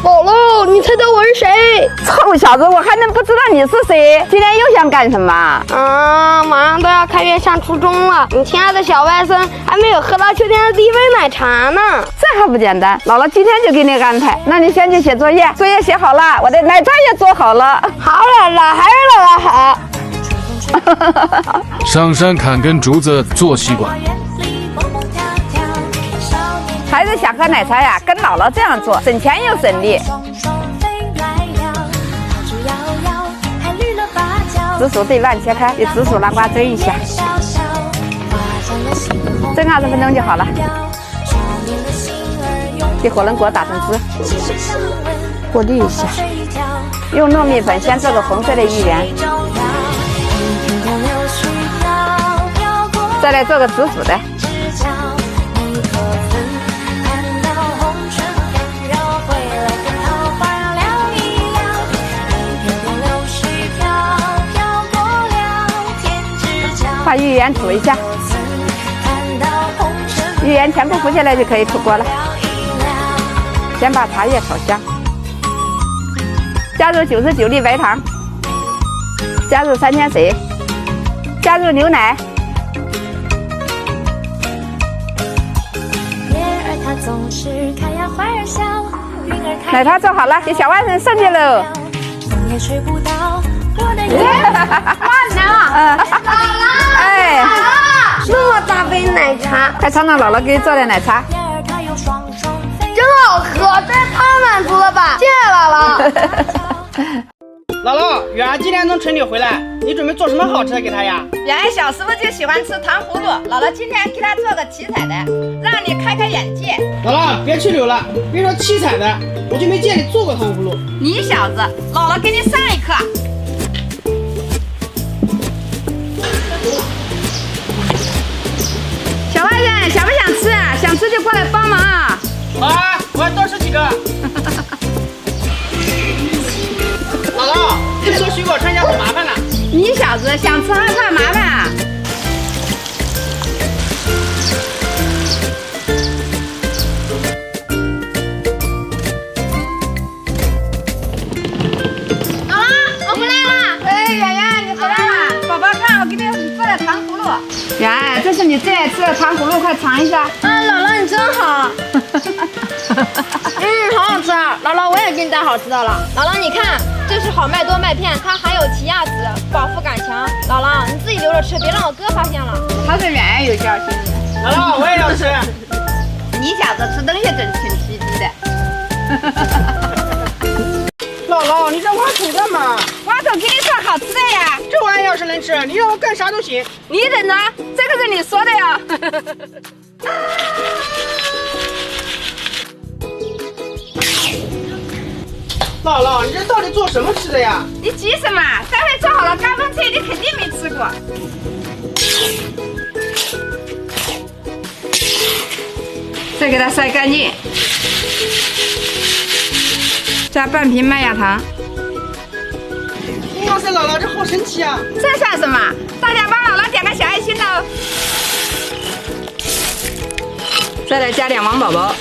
姥姥，你猜猜我是谁？臭小子，我还能不知道你是谁？今天又想干什么？马上都要开学上初中了，你亲爱的小外甥还没有喝到秋天的第一杯奶茶呢。这还不简单？姥姥今天就给你安排，那你先去写作业，作业写好了，我的奶茶也做好了。好姥姥，还是姥姥好。上山砍根竹子做吸管。孩子想喝奶茶呀，跟姥姥这样做，省钱又省力。紫薯对半切开，给紫薯南瓜蒸一下，蒸20分钟就好了。给火龙果打成汁，过滤一下。用糯米粉先做个红色的芋圆，再来做个紫薯的。把芋圆煮一下，芋圆全部浮起来就可以出锅了。先把茶叶炒香，加入99粒白糖，加入3000水，加入牛奶。奶茶做好了，给小外甥送去喽。慢点啊！哎，那么大杯奶茶，快尝尝姥姥给你做的奶茶，真好喝，这也太满足了吧！谢谢姥姥。姥姥，远儿今天从城里回来，你准备做什么好吃的给他呀？远远小时候就喜欢吃糖葫芦，姥姥今天给他做个七彩的，让你开开眼界。姥姥，别吹牛了，别说七彩的，我就没见你做过糖葫芦。你小子，姥姥给你上一课。小外甥想不想吃啊？想吃就过来帮忙啊！好啊，我要多吃几个。姥姥，这收水果穿下很麻烦了。你小子想吃还怕麻烦啊？姥姥，我回来了。哎，圆圆，你回来了。宝宝，看我给你做的糖葫芦。圆，这是你最爱吃的糖葫芦，快尝一下。姥姥你真好。好好吃啊！姥姥，我也给你带好吃的了。姥姥，你看，这是好麦多麦片，它含有奇亚籽，饱腹感强。姥姥，你自己留着吃，别让我哥发现了。他是圆圆有孝心。姥姥，我也要吃。你小子吃东西真挺稀奇的。姥姥，你这挖土干嘛？挖土给你做好吃的呀。这玩意要是能吃，你让我干啥都行。你等着，这个是你说的呀。姥姥，你这到底做什么吃的呀？你急什么？待会做好了嘎嘣脆，你肯定没吃过。再给它筛干净，加半瓶麦芽糖。哇塞，姥姥，这好神奇啊！这算什么？大家帮姥姥点个小爱心哦。再来加点王宝宝。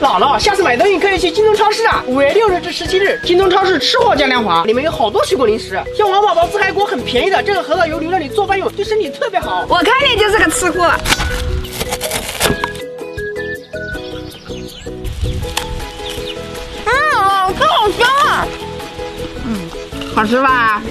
姥姥，下次买东西可以去京东超市啊！5月6日至17日，京东超市吃货嘉年华，里面有好多水果零食，像王宝宝自嗨果很便宜的，这个盒子有留着你做饭用，对身体特别好。我看你就是个吃货。这好香啊！好吃吧？